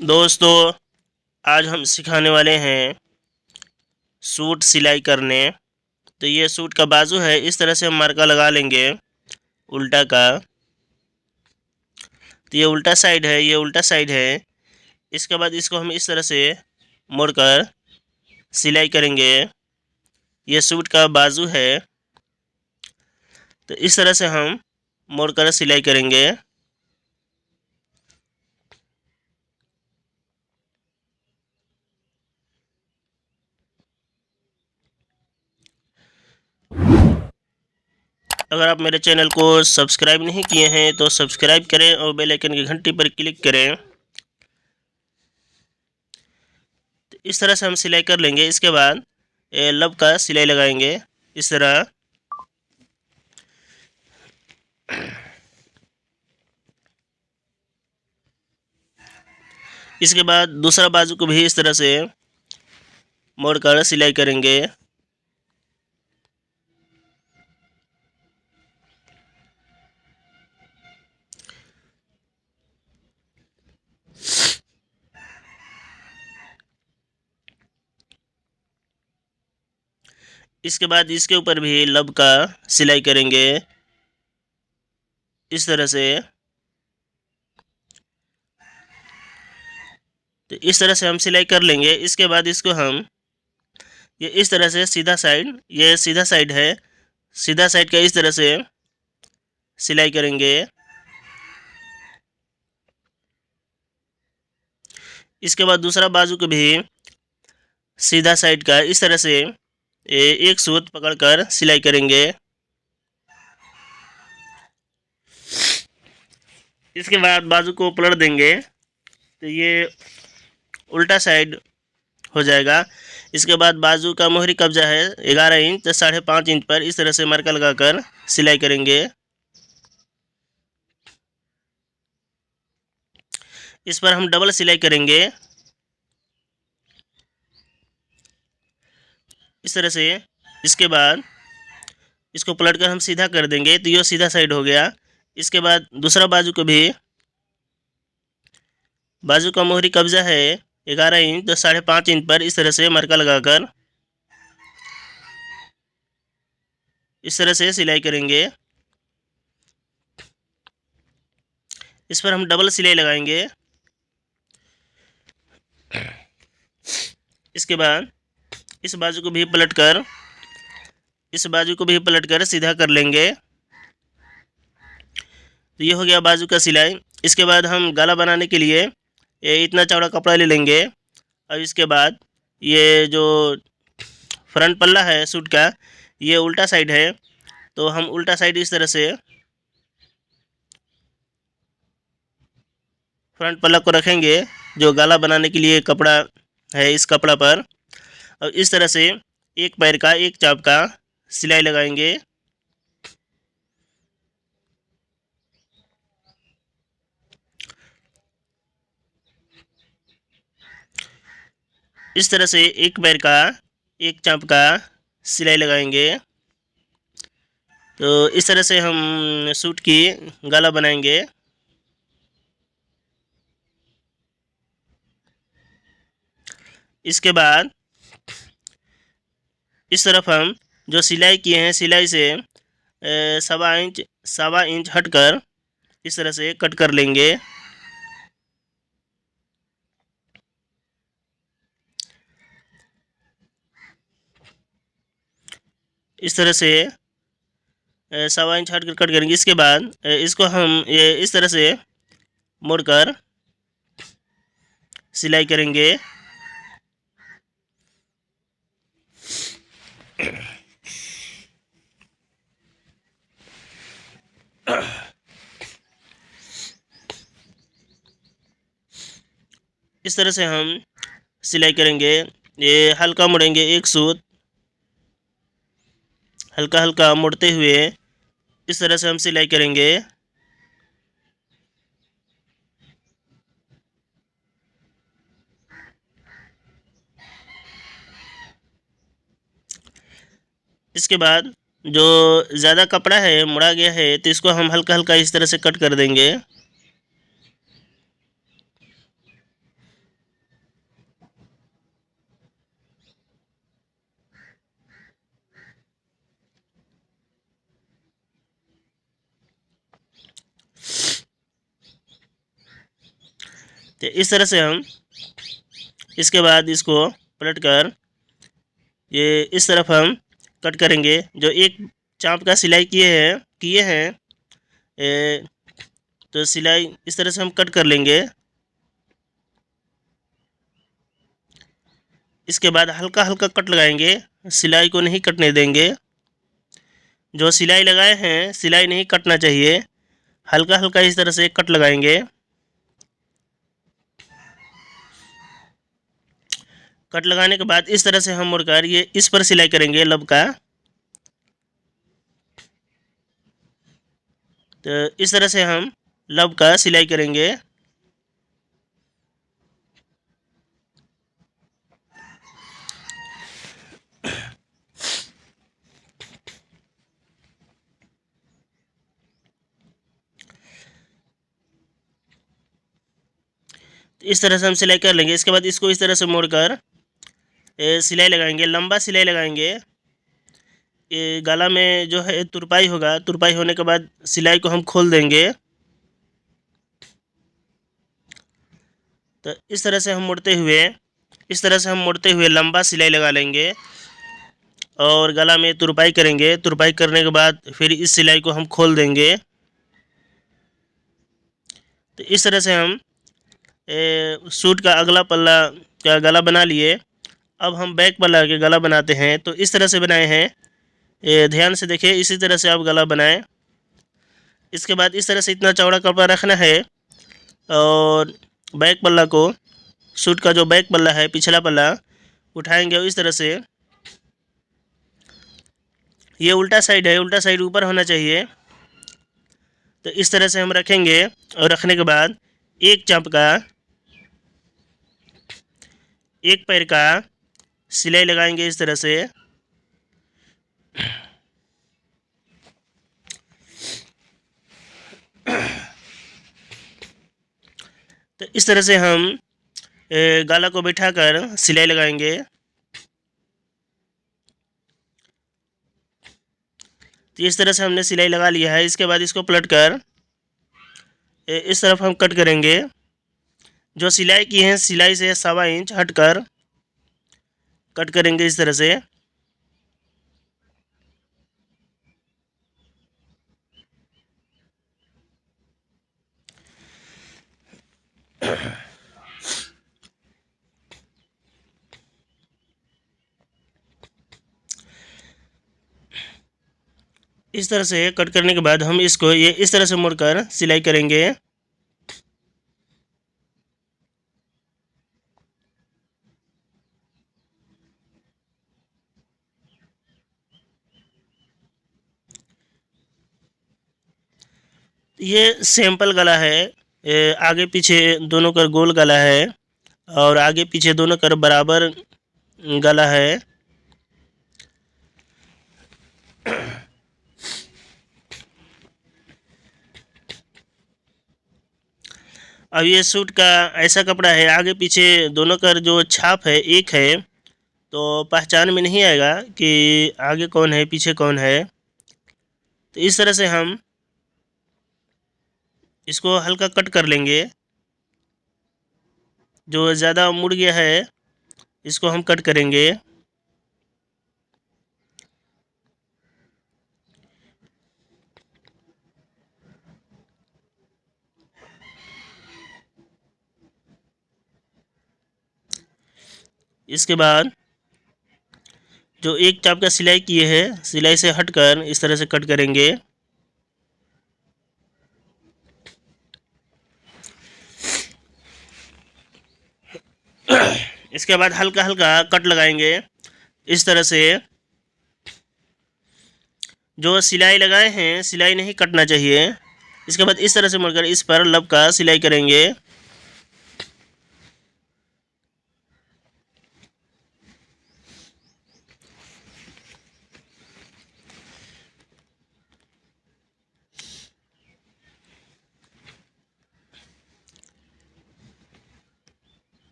दोस्तों, आज हम सिखाने वाले हैं सूट सिलाई करने। तो ये सूट का बाजू है, इस तरह से हम मार्का लगा लेंगे उल्टा का। तो ये उल्टा साइड है, ये उल्टा साइड है। इसके बाद इसको हम इस तरह से मोड़कर सिलाई करेंगे। ये सूट का बाजू है, तो इस तरह से हम मोड़कर सिलाई करेंगे। अगर आप मेरे चैनल को सब्सक्राइब नहीं किए हैं तो सब्सक्राइब करें और बेल आइकन की घंटी पर क्लिक करें। तो इस तरह से हम सिलाई कर लेंगे। इसके बाद लब का सिलाई लगाएंगे इस तरह। इसके बाद दूसरा बाजू को भी इस तरह से मोड़कर सिलाई करेंगे। इसके बाद इसके ऊपर भी लब का सिलाई करेंगे इस तरह से। तो इस तरह से हम सिलाई कर लेंगे। इसके बाद इसको हम ये इस तरह से सीधा साइड, ये सीधा साइड है, सीधा साइड का इस तरह से सिलाई करेंगे। इसके बाद दूसरा बाजू को भी सीधा साइड का इस तरह से एक सूत पकड़कर सिलाई करेंगे। इसके बाद बाजू को पलट देंगे तो ये उल्टा साइड हो जाएगा। इसके बाद बाजू का मोहरी कब्जा है 11 इंच तो 5.5 इंच पर इस तरह से मार्का लगाकर सिलाई करेंगे। इस पर हम डबल सिलाई करेंगे इस तरह से। इसके बाद इसको पलटकर हम सीधा कर देंगे तो ये सीधा साइड हो गया। इसके बाद दूसरा बाजू को भी, बाजू का मोहरी कब्जा है 11 इंच तो 5.5 इंच पर इस तरह से मार्का लगाकर इस तरह से सिलाई करेंगे। इस पर हम डबल सिलाई लगाएंगे। इसके बाद इस बाजू को भी पलटकर, इस बाजू को भी पलटकर सीधा कर लेंगे। तो ये हो गया बाजू का सिलाई। इसके बाद हम गला बनाने के लिए ये इतना चौड़ा कपड़ा ले लेंगे। और इसके बाद ये जो फ्रंट पल्ला है सूट का, ये उल्टा साइड है, तो हम उल्टा साइड इस तरह से फ्रंट पल्ला को रखेंगे जो गला बनाने के लिए कपड़ा है इस कपड़ा पर। और इस तरह से एक पैर का एक चाप का सिलाई लगाएंगे। इस तरह से एक पैर का एक चाप का सिलाई लगाएंगे। तो इस तरह से हम सूट की गला बनाएंगे। इसके बाद इस तरफ हम जो सिलाई किए हैं, सिलाई से 1.25 इंच हटकर इस तरह से कट कर लेंगे। इस तरह से 1.25 इंच हटकर कट करेंगे। इसके बाद इसको हम ये इस तरह से मोड़कर सिलाई करेंगे। इस तरह से हम सिलाई करेंगे। ये हल्का मुड़ेंगे, एक सूत हल्का हल्का मुड़ते हुए इस तरह से हम सिलाई करेंगे। इसके बाद जो ज़्यादा कपड़ा है मुड़ा गया है तो इसको हम हल्का हल्का इस तरह से कट कर देंगे। तो इस तरह से हम इसके बाद इसको पलट कर ये इस तरफ हम कट करेंगे। जो एक चाँप का सिलाई किए हैं तो सिलाई इस तरह से हम कट कर लेंगे। इसके बाद हल्का हल्का कट लगाएंगे, सिलाई को नहीं कटने देंगे। जो सिलाई लगाए हैं सिलाई नहीं कटना चाहिए, हल्का हल्का इस तरह से कट लगाएंगे। कट लगाने के बाद इस तरह से हम मुड़कर ये इस पर सिलाई करेंगे लब का। तो इस तरह से हम लब का सिलाई करेंगे। तो इस तरह से हम सिलाई कर लेंगे। इसके बाद इसको इस तरह से मोड़कर सिलाई लगाएंगे, लंबा सिलाई लगाएंगे। ये गला में जो है तुरपाई होगा, तुरपाई होने के बाद सिलाई को हम खोल देंगे। तो इस तरह से हम मोड़ते हुए लंबा सिलाई लगा लेंगे और गला में तुरपाई करेंगे। तुरपाई करने के बाद फिर इस सिलाई को हम खोल देंगे। तो इस तरह से हम सूट का अगला पल्ला का गला बना लिए। अब हम बैक पल्ला के गला बनाते हैं। तो इस तरह से बनाए हैं, ध्यान से देखिए, इसी तरह से आप गला बनाएं। इसके बाद इस तरह से इतना चौड़ा कपड़ा रखना है और बैक पल्ला को, सूट का जो बैक पल्ला है पिछला पल्ला उठाएंगे और इस तरह से, ये उल्टा साइड है, उल्टा साइड ऊपर होना चाहिए। तो इस तरह से हम रखेंगे और रखने के बाद एक चाँप का, एक पैर का सिलाई लगाएंगे इस तरह से। तो इस तरह से हम गला को बिठाकर सिलाई लगाएंगे। तो इस तरह से हमने सिलाई लगा लिया है। इसके बाद इसको पलट कर इस तरफ हम कट करेंगे। जो सिलाई की है सिलाई से 1.25 इंच हटकर कट करेंगे इस तरह से। इस तरह से कट करने के बाद हम इसको ये इस तरह से मोड़कर सिलाई करेंगे। ये सैंपल गला है, आगे पीछे दोनों कर गोल गला है और आगे पीछे दोनों कर बराबर गला है। अब ये सूट का ऐसा कपड़ा है, आगे पीछे दोनों कर जो छाप है एक है, तो पहचान में नहीं आएगा कि आगे कौन है पीछे कौन है। तो इस तरह से हम इसको हल्का कट कर लेंगे। जो ज़्यादा मुड़ गया है इसको हम कट करेंगे। इसके बाद जो एक चाप का सिलाई किए हैं सिलाई से हटकर इस तरह से कट करेंगे। इसके बाद हल्का हल्का कट लगाएंगे इस तरह से। जो सिलाई लगाए हैं सिलाई नहीं कटना चाहिए। इसके बाद इस तरह से मुड़कर इस पर लब का सिलाई करेंगे।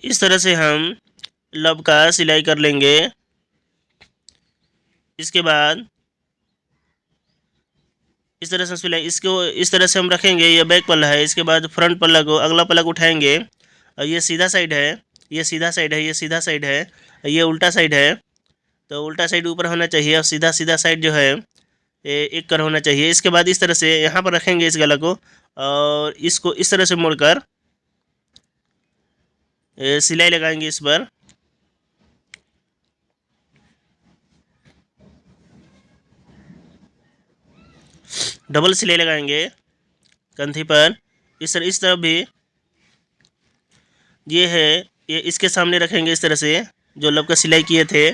इस तरह से हम लब का सिलाई कर लेंगे। इसके बाद इस तरह से सिलाई, इसको इस तरह से हम रखेंगे। ये बैक पल्ला है, इसके बाद फ्रंट पल्ला को, अगला पल्ला को उठाएंगे और ये सीधा साइड है, ये सीधा साइड है, ये सीधा साइड है, ये उल्टा साइड है। तो उल्टा साइड ऊपर होना चाहिए और सीधा सीधा साइड जो है ये एक कर होना चाहिए। इसके बाद इस तरह से यहाँ पर रखेंगे इस गला को और इसको इस तरह से मोड़कर सिलाई लगाएंगे इस पर। डबल सिलाई लगाएंगे कंधी पर। इस तरफ भी ये है, ये इसके सामने रखेंगे इस तरह से जो लब का सिलाई किए थे,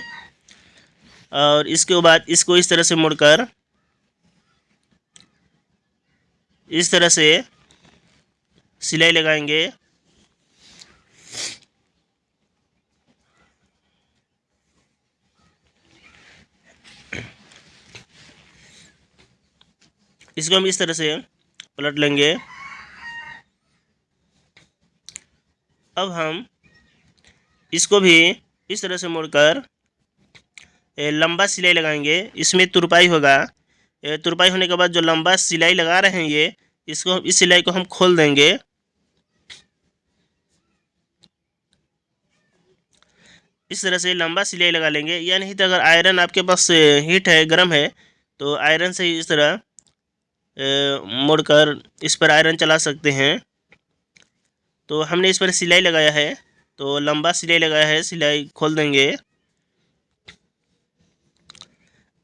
और इसके बाद इसको इस तरह से मोड़कर इस तरह से सिलाई लगाएंगे। इसको हम इस तरह से पलट लेंगे। अब हम इसको भी इस तरह से मोड़कर लंबा सिलाई लगाएंगे। इसमें तुरपाई होगा। तुरपाई होने के बाद जो लंबा सिलाई लगा रहे हैं ये, इसको इस सिलाई को हम खोल देंगे। इस तरह से लंबा सिलाई लगा लेंगे। या नहीं तो अगर आयरन आपके पास हीट है, गर्म है, तो आयरन से ही इस तरह मोड़कर इस पर आयरन चला सकते हैं। तो हमने इस पर सिलाई लगाया है, तो लंबा सिलाई लगाया है, सिलाई खोल देंगे।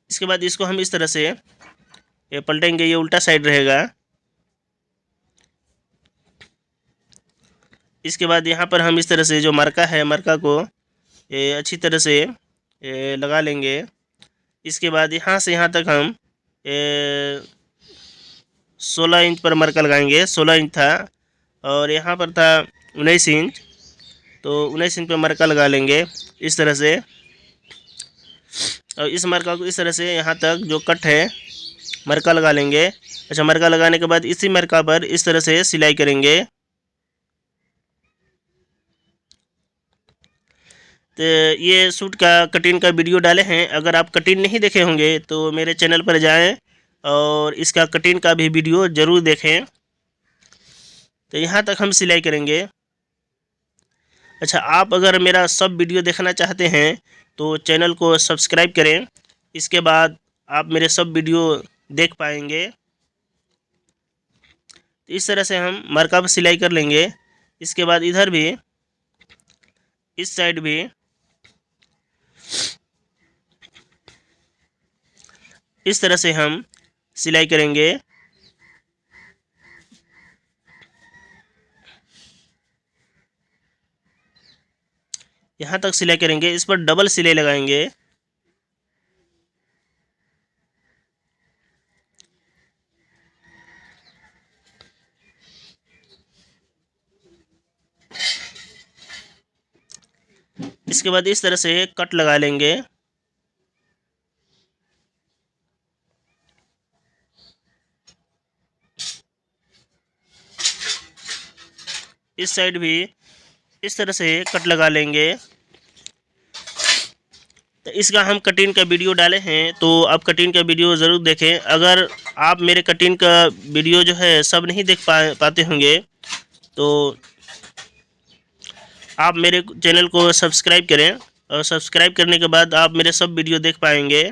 इसके बाद इसको हम इस तरह से पलटेंगे, ये उल्टा साइड रहेगा। इसके बाद यहाँ पर हम इस तरह से जो मरका है, मरका को अच्छी तरह से लगा लेंगे। इसके बाद यहाँ से यहाँ तक हम 16 इंच पर मरका लगाएंगे। 16 इंच था और यहाँ पर था 19 इंच, तो 19 इंच पर मरका लगा लेंगे इस तरह से। और इस मरका को इस तरह से यहाँ तक जो कट है मरका लगा लेंगे। अच्छा, मरका लगाने के बाद इसी मरका पर इस तरह से सिलाई करेंगे। तो ये सूट का कटिंग का वीडियो डाले हैं, अगर आप कटिंग नहीं देखे होंगे तो मेरे चैनल पर जाएं और इसका कटिंग का भी वीडियो ज़रूर देखें। तो यहाँ तक हम सिलाई करेंगे। अच्छा, आप अगर मेरा सब वीडियो देखना चाहते हैं तो चैनल को सब्सक्राइब करें, इसके बाद आप मेरे सब वीडियो देख पाएंगे। इस तरह से हम मरका पर सिलाई कर लेंगे। इसके बाद इधर भी, इस साइड भी इस तरह से हम सिलाई करेंगे। यहाँ तक सिलाई करेंगे, इस पर डबल सिलाई लगाएंगे। इसके बाद इस तरह से कट लगा लेंगे। इस साइड भी इस तरह से कट लगा लेंगे। तो इसका हम कटिंग का वीडियो डाले हैं, तो आप कटिंग का वीडियो ज़रूर देखें। अगर आप मेरे कटिंग का वीडियो जो है सब नहीं देख पाते होंगे तो आप मेरे चैनल को सब्सक्राइब करें, और सब्सक्राइब करने के बाद आप मेरे सब वीडियो देख पाएंगे।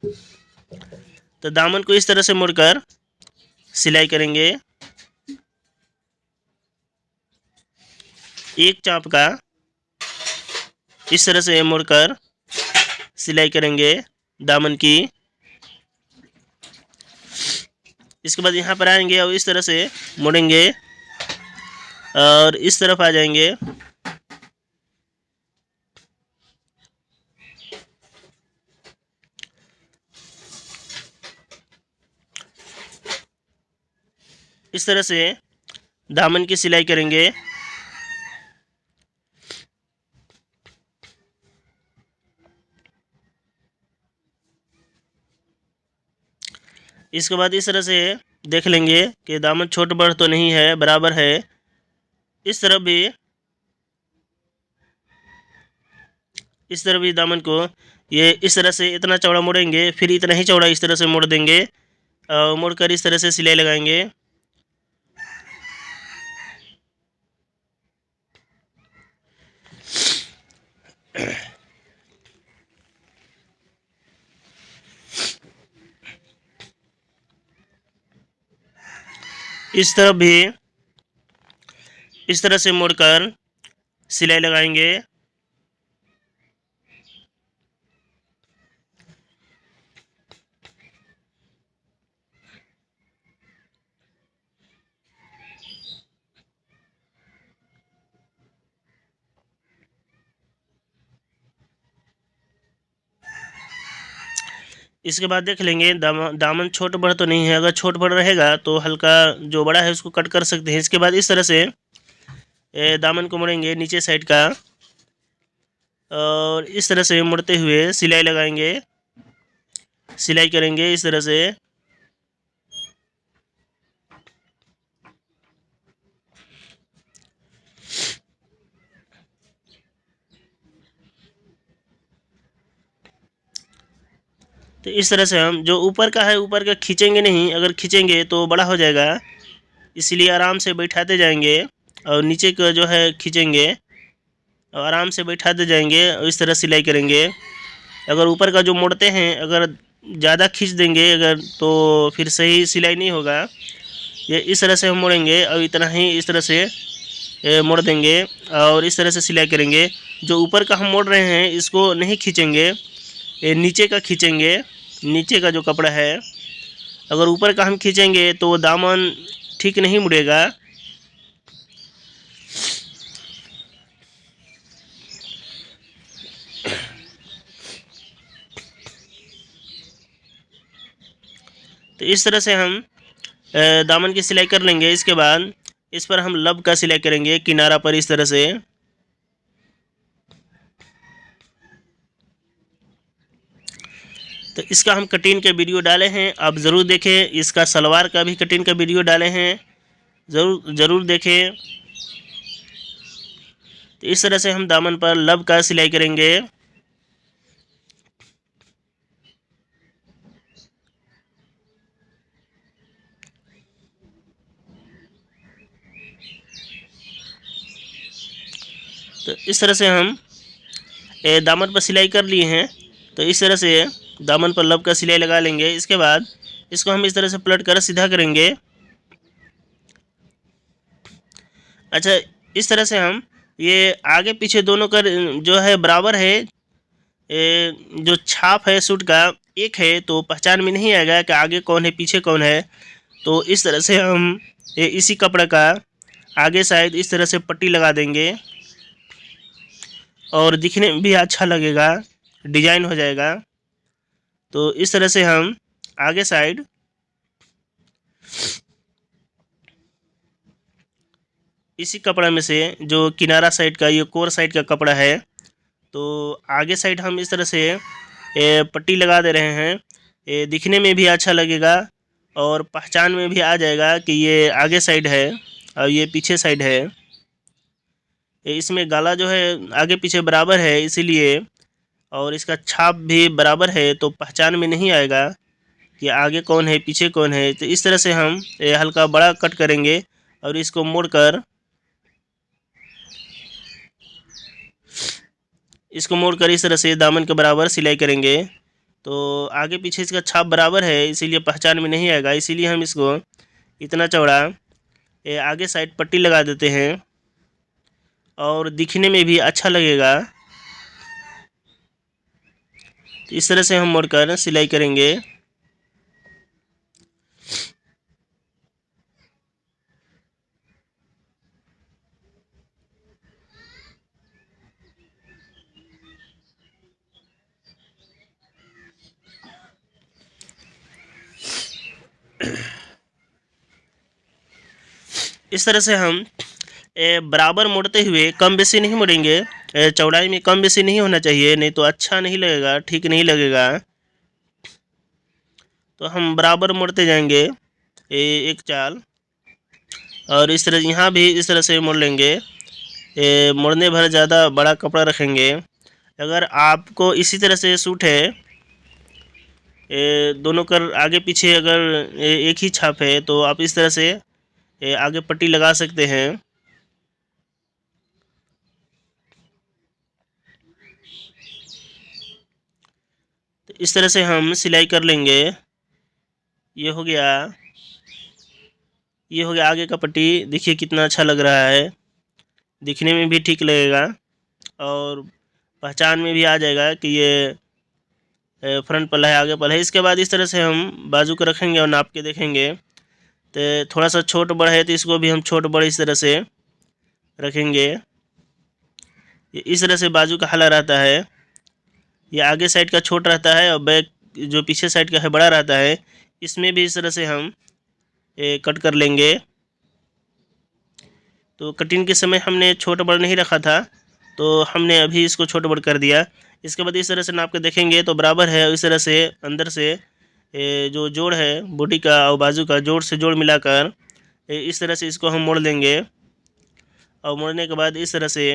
तो दामन को इस तरह से मोड़कर सिलाई करेंगे। एक चाप का इस तरह से मोड़कर सिलाई करेंगे दामन की। इसके बाद यहाँ पर आएंगे और इस तरह से मोड़ेंगे और इस तरफ आ जाएंगे। इस तरह से दामन की सिलाई करेंगे। इसके बाद इस तरह से देख लेंगे कि दामन छोट बड़ तो नहीं है, बराबर है। इस तरफ भी दामन को ये इस तरह से इतना चौड़ा मोड़ेंगे, फिर इतना ही चौड़ा इस तरह से मोड़ देंगे मोड़कर इस तरह से सिलाई लगाएंगे। इस तरफ भी इस तरह से मोड़कर सिलाई लगाएंगे। इसके बाद देख लेंगे दामन छोट बड़ा तो नहीं है। अगर छोट बड़ा रहेगा तो हल्का जो बड़ा है उसको कट कर सकते हैं। इसके बाद इस तरह से दामन को मोड़ेंगे नीचे साइड का, और इस तरह से मुड़ते हुए सिलाई लगाएंगे, सिलाई करेंगे इस तरह से। तो इस तरह से हम जो ऊपर का है ऊपर का खींचेंगे नहीं, अगर खींचेंगे तो बड़ा हो जाएगा, इसलिए आराम से बैठाते जाएंगे। और नीचे का जो है खींचेंगे और आराम से बैठाते जाएंगे और इस तरह सिलाई करेंगे। अगर ऊपर का जो मोड़ते हैं अगर ज़्यादा खींच देंगे अगर तो फिर सही सिलाई नहीं होगा। ये इस तरह से हम मोड़ेंगे और इतना ही इस तरह से मोड़ देंगे और इस तरह से सिलाई करेंगे। जो ऊपर का हम मोड़ रहे हैं इसको नहीं खींचेंगे, ये नीचे का खींचेंगे, नीचे का जो कपड़ा है। अगर ऊपर का हम खींचेंगे तो दामन ठीक नहीं मुड़ेगा। तो इस तरह से हम दामन की सिलाई कर लेंगे। इसके बाद इस पर हम लब का सिलाई करेंगे किनारा पर इस तरह से। तो इसका हम कटिंग के वीडियो डाले हैं, आप ज़रूर देखें। इसका सलवार का भी कटिंग का वीडियो डाले हैं, ज़रूर देखें। तो इस तरह से हम दामन पर लब का सिलाई करेंगे। तो इस तरह से हम दामन पर सिलाई कर लिए हैं। तो इस तरह से दामन पर लब का सिलाई लगा लेंगे। इसके बाद इसको हम इस तरह से पलट कर सीधा करेंगे। अच्छा, इस तरह से हम ये आगे पीछे दोनों का जो है बराबर है, जो छाप है सूट का एक है, तो पहचान में नहीं आएगा कि आगे कौन है पीछे कौन है। तो इस तरह से हम इसी कपड़े का आगे साइड इस तरह से पट्टी लगा देंगे और दिखने में भी अच्छा लगेगा, डिजाइन हो जाएगा। तो इस तरह से हम आगे साइड इसी कपड़ा में से जो किनारा साइड का ये कोर साइड का कपड़ा है, तो आगे साइड हम इस तरह से पट्टी लगा दे रहे हैं। ये दिखने में भी अच्छा लगेगा और पहचान में भी आ जाएगा कि ये आगे साइड है और ये पीछे साइड है। इसमें गाला जो है आगे पीछे बराबर है इसीलिए, और इसका छाप भी बराबर है, तो पहचान में नहीं आएगा कि आगे कौन है पीछे कौन है। तो इस तरह से हम हल्का बड़ा कट करेंगे और इसको मोड़कर इस तरह से दामन के बराबर सिलाई करेंगे। तो आगे पीछे इसका छाप बराबर है इसीलिए पहचान में नहीं आएगा, इसीलिए हम इसको इतना चौड़ा आगे साइड पट्टी लगा देते हैं और दिखने में भी अच्छा लगेगा। तो इस तरह से हम मोड़कर सिलाई करेंगे। इस तरह से हम बराबर मोड़ते हुए कम बेसी नहीं मोड़ेंगे। चौड़ाई में कम बेसी नहीं होना चाहिए, नहीं तो अच्छा नहीं लगेगा, ठीक नहीं लगेगा। तो हम बराबर मोड़ते जाएंगे एक चाल, और इस तरह यहाँ भी इस तरह से मोड़ लेंगे। मोड़ने भर ज़्यादा बड़ा कपड़ा रखेंगे। अगर आपको इसी तरह से सूट है दोनों कर आगे पीछे अगर एक ही छाप है तो आप इस तरह से आगे पट्टी लगा सकते हैं। तो इस तरह से हम सिलाई कर लेंगे। ये हो गया, ये हो गया आगे का पट्टी। देखिए कितना अच्छा लग रहा है, दिखने में भी ठीक लगेगा और पहचान में भी आ जाएगा कि फ्रंट पल्ला है, आगे पल्ला है। इसके बाद इस तरह से हम बाजू को रखेंगे और नाप के देखेंगे। तो थोड़ा सा छोट बड़ है तो इसको भी हम छोट बड़ इस तरह से रखेंगे। इस तरह से बाजू का हला रहता है। ये आगे साइड का छोट रहता है और बैक जो पीछे साइड का है बड़ा रहता है। इसमें भी इस तरह से हम कट कर लेंगे। तो कटिंग के समय हमने छोट बड़ नहीं रखा था, तो हमने अभी इसको छोट बड़ कर दिया। इसके बाद इस तरह से नाप के देखेंगे तो बराबर है। इस तरह से अंदर से जो जोड़ है बॉडी का और बाजू का, जोड़ से जोड़ मिलाकर इस तरह से इसको हम मोड़ लेंगे। और मोड़ने के बाद इस तरह से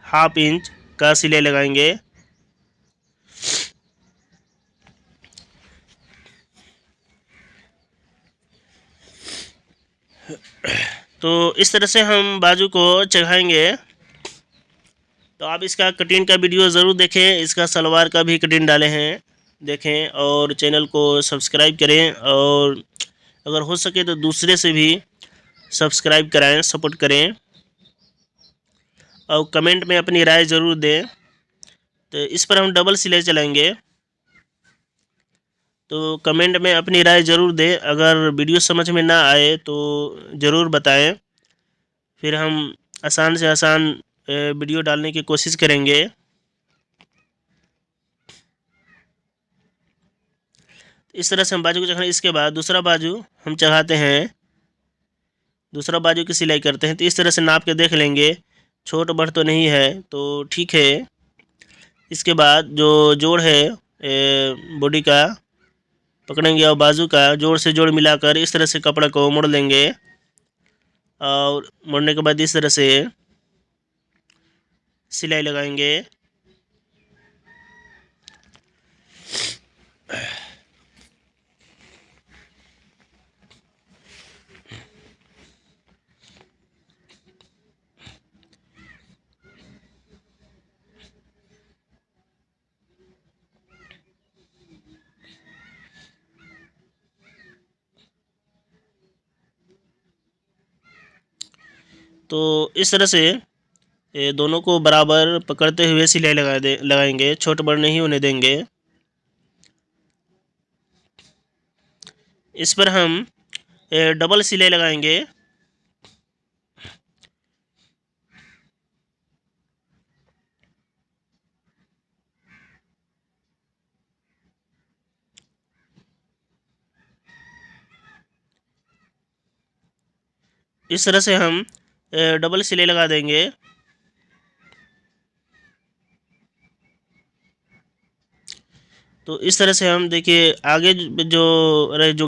1/2 इंच का सिलाई लगाएंगे। तो इस तरह से हम बाजू को चढ़ाएंगे। तो आप इसका कटिंग का वीडियो ज़रूर देखें, इसका सलवार का भी कटिंग डाले हैं, देखें और चैनल को सब्सक्राइब करें। और अगर हो सके तो दूसरे से भी सब्सक्राइब कराएं, सपोर्ट करें और कमेंट में अपनी राय ज़रूर दें। तो इस पर हम डबल सिलाई चलाएंगे। तो कमेंट में अपनी राय ज़रूर दें। अगर वीडियो समझ में ना आए तो ज़रूर बताएं, फिर हम आसान से आसान वीडियो डालने की कोशिश करेंगे। इस तरह से हम बाजू को चढ़ाएं। इसके बाद दूसरा बाजू हम चढ़ाते हैं, दूसरा बाजू की सिलाई करते हैं। तो इस तरह से नाप के देख लेंगे, छोट बड़ तो नहीं है तो ठीक है। इसके बाद जो जोड़ है बॉडी का पकड़ेंगे और बाजू का जोड़ से जोड़ मिलाकर इस तरह से कपड़ा को मोड़ लेंगे। और मोड़ने के बाद इस तरह से सिलाई लगाएंगे। तो इस तरह से ये दोनों को बराबर पकड़ते हुए सिलाई लगाएंगे, छोट बड़ नहीं होने देंगे। इस पर हम डबल सिलाई लगाएंगे। इस तरह से हम डबल सिलाई लगा देंगे। तो इस तरह से हम देखिए आगे जो